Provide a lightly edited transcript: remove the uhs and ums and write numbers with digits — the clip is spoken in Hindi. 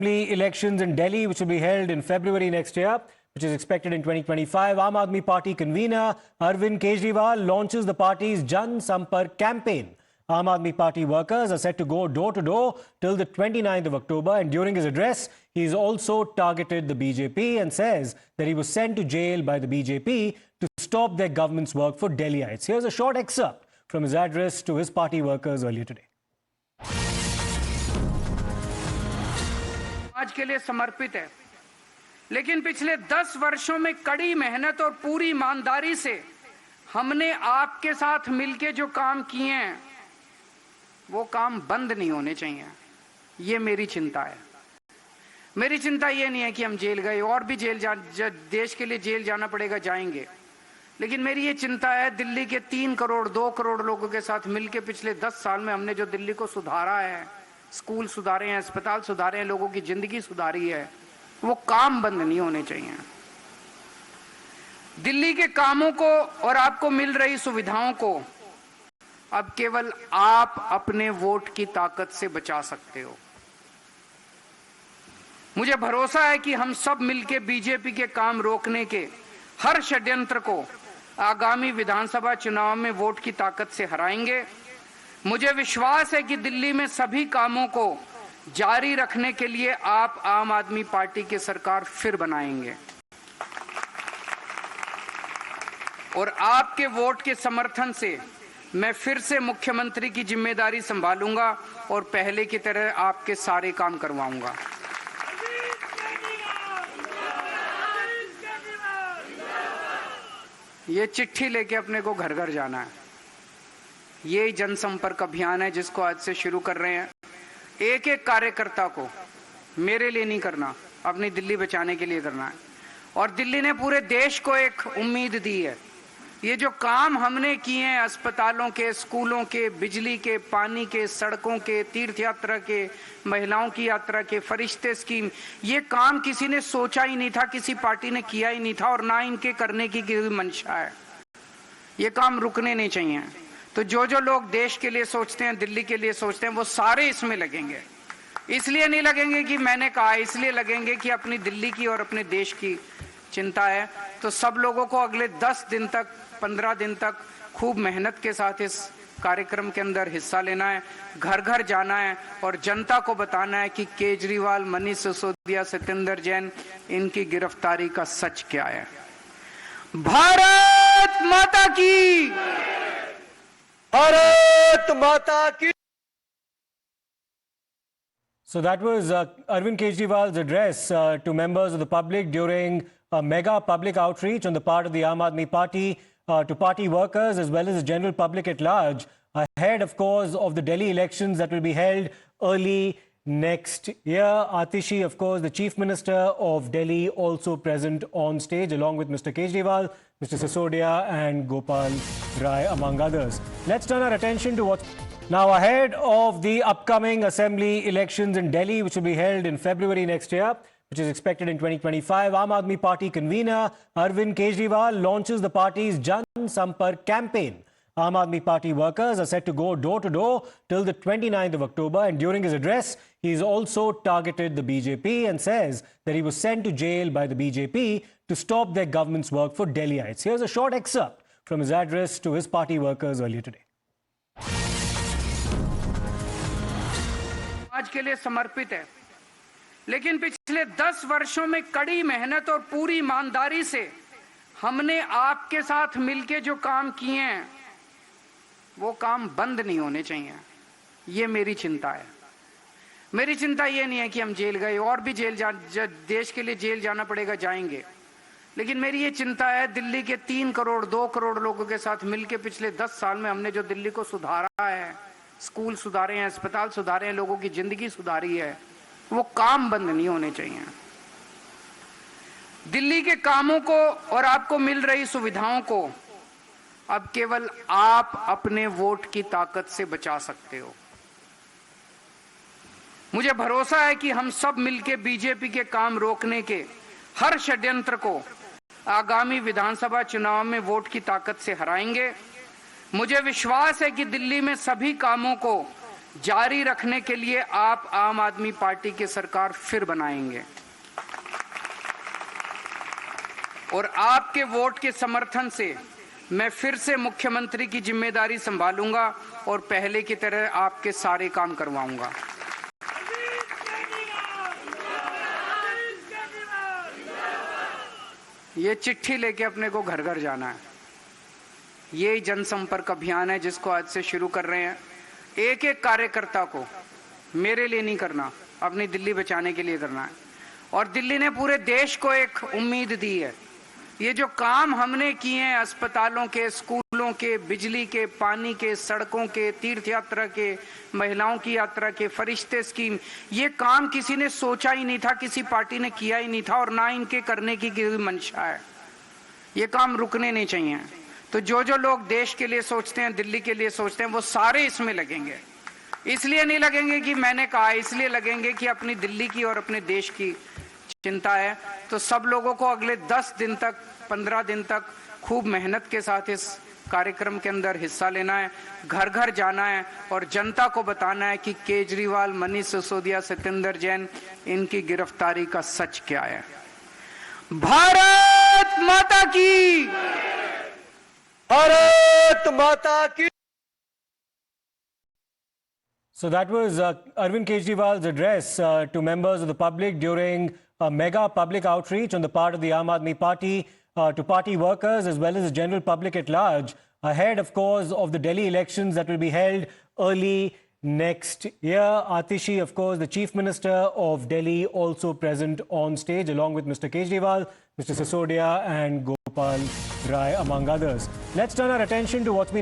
Elections in Delhi, which will be held in February next year, which is expected in 2025. Aam Aadmi Party convener Arvind Kejriwal launches the party's Jan Sampark campaign. Aam Aadmi Party workers are set to go door to door till the 29th of October, and during his address, he's also targeted the BJP and says that he was sent to jail by the BJP to stop their government's work for Delhiites. Here's a short excerpt from his address to his party workers earlier today. आज के लिए समर्पित है, लेकिन पिछले 10 वर्षों में कड़ी मेहनत और पूरी ईमानदारी से हमने आपके साथ मिलके जो काम किए हैं वो काम बंद नहीं होने चाहिए। ये मेरी चिंता है। मेरी चिंता ये नहीं है कि हम जेल गए, और भी देश के लिए जेल जाना पड़ेगा, जाएंगे, लेकिन मेरी ये चिंता है दिल्ली के 3 करोड़ 2 करोड़ लोगों के साथ मिलके पिछले 10 साल में हमने जो दिल्ली को सुधारा है, स्कूल सुधारे हैं, अस्पताल सुधारे हैं, लोगों की जिंदगी सुधारी है, वो काम बंद नहीं होने चाहिए। दिल्ली के कामों को और आपको मिल रही सुविधाओं को अब केवल आप अपने वोट की ताकत से बचा सकते हो। मुझे भरोसा है कि हम सब मिलके बीजेपी के काम रोकने के हर षड्यंत्र को आगामी विधानसभा चुनाव में वोट की ताकत से हराएंगे। मुझे विश्वास है कि दिल्ली में सभी कामों को जारी रखने के लिए आप आम आदमी पार्टी की सरकार फिर बनाएंगे और आपके वोट के समर्थन से मैं फिर से मुख्यमंत्री की जिम्मेदारी संभालूंगा और पहले की तरह आपके सारे काम करवाऊंगा। ये चिट्ठी लेके अपने को घर घर जाना है। ये जनसंपर्क अभियान है जिसको आज से शुरू कर रहे हैं। एक एक कार्यकर्ता को मेरे लिए नहीं करना, अपनी दिल्ली बचाने के लिए करना है। और दिल्ली ने पूरे देश को एक उम्मीद दी है। ये जो काम हमने किए हैं, अस्पतालों के, स्कूलों के, बिजली के, पानी के, सड़कों के, तीर्थ यात्रा के, महिलाओं की यात्रा के, फरिश्ते स्कीम, ये काम किसी ने सोचा ही नहीं था, किसी पार्टी ने किया ही नहीं था और ना इनके करने की कोई मंशा है। ये काम रुकने नहीं चाहिए। तो जो लोग देश के लिए सोचते हैं, दिल्ली के लिए सोचते हैं, वो सारे इसमें लगेंगे। इसलिए नहीं लगेंगे कि मैंने कहा, इसलिए लगेंगे कि अपनी दिल्ली की और अपने देश की चिंता है। तो सब लोगों को अगले 10 दिन तक, 15 दिन तक खूब मेहनत के साथ इस कार्यक्रम के अंदर हिस्सा लेना है, घर घर जाना है और जनता को बताना है कि केजरीवाल, मनीष सिसोदिया, सत्येंद्र जैन, इनकी गिरफ्तारी का सच क्या है। भारत माता की, भारत माता की। So that was Arvind Kejriwal's address to members of the public during a mega public outreach on the part of the Aam Aadmi Party to party workers as well as the general public at large, ahead, of course, of the Delhi elections that will be held early next year. Atishi, of course, the Chief Minister of Delhi, also present on stage along with Mr. Kejriwal, Mr. Sisodia and Gopal Rai, among others. Let's turn our attention to what's now ahead of the upcoming assembly elections in Delhi, which will be held in February next year, which is expected in 2025. Aam Aadmi Party convener Arvind Kejriwal launches the party's Jan Sampark campaign. Aam Aadmi Party workers are set to go door to door till the 29th of October, and during his address, he's also targeted the BJP and says that he was sent to jail by the BJP to stop their government's work for Delhiites. Here's a short excerpt from his address to his party workers earlier today. आज के लिए समर्पित है, लेकिन पिछले 10 वर्षों में कड़ी मेहनत और पूरी ईमानदारी से हमने आपके साथ मिलके जो काम किए हैं वो काम बंद नहीं होने चाहिए। ये मेरी चिंता है। मेरी चिंता ये नहीं है कि हम जेल गए, और भी देश के लिए जेल जाना पड़ेगा, जाएंगे, लेकिन मेरी ये चिंता है दिल्ली के 3 करोड़ 2 करोड़ लोगों के साथ मिलके पिछले 10 साल में हमने जो दिल्ली को सुधारा है, स्कूल सुधारे हैं, अस्पताल सुधारे हैं, लोगों की जिंदगी सुधारी है, वो काम बंद नहीं होने चाहिए। दिल्ली के कामों को और आपको मिल रही सुविधाओं को अब केवल आप अपने वोट की ताकत से बचा सकते हो। मुझे भरोसा है कि हम सब मिलके बीजेपी के काम रोकने के हर षड्यंत्र को आगामी विधानसभा चुनाव में वोट की ताकत से हराएंगे। मुझे विश्वास है कि दिल्ली में सभी कामों को जारी रखने के लिए आप आम आदमी पार्टी की सरकार फिर बनाएंगे और आपके वोट के समर्थन से मैं फिर से मुख्यमंत्री की जिम्मेदारी संभालूंगा और पहले की तरह आपके सारे काम करवाऊंगा। ये चिट्ठी लेके अपने को घर घर जाना है। ये जनसंपर्क अभियान है जिसको आज से शुरू कर रहे हैं। एक एक कार्यकर्ता को मेरे लिए नहीं करना, अपनी दिल्ली बचाने के लिए करना है। और दिल्ली ने पूरे देश को एक उम्मीद दी है। ये जो काम हमने किए हैं, अस्पतालों के, स्कूलों के, बिजली के, पानी के, सड़कों के, तीर्थ यात्रा के, महिलाओं की यात्रा के, फरिश्ते स्कीम, ये काम किसी ने सोचा ही नहीं था, किसी पार्टी ने किया ही नहीं था और ना इनके करने की कोई मंशा है। ये काम रुकने नहीं चाहिए। तो जो जो लोग देश के लिए सोचते हैं, दिल्ली के लिए सोचते हैं, वो सारे इसमें लगेंगे। इसलिए नहीं लगेंगे कि मैंने कहा, इसलिए लगेंगे कि अपनी दिल्ली की और अपने देश की चिंता है। तो सब लोगों को अगले 10 दिन तक, 15 दिन तक खूब मेहनत के साथ इस कार्यक्रम के अंदर हिस्सा लेना है, घर घर जाना है और जनता को बताना है कि केजरीवाल, मनीष सिसोदिया, सत्येंद्र जैन, इनकी गिरफ्तारी का सच क्या है। भारत माता की, भारत माता की। So that was Arvind Kejriwal's address to members of the public during a mega public outreach on the part of the Aam Aadmi Party to party workers as well as the general public at large, ahead, of course, of the Delhi elections that will be held early next year. Atishi, of course, the Chief Minister of Delhi, also present on stage along with Mr. Kejriwal, Mr. Sisodia and Gopal Rai, among others. Let's turn our attention to what's been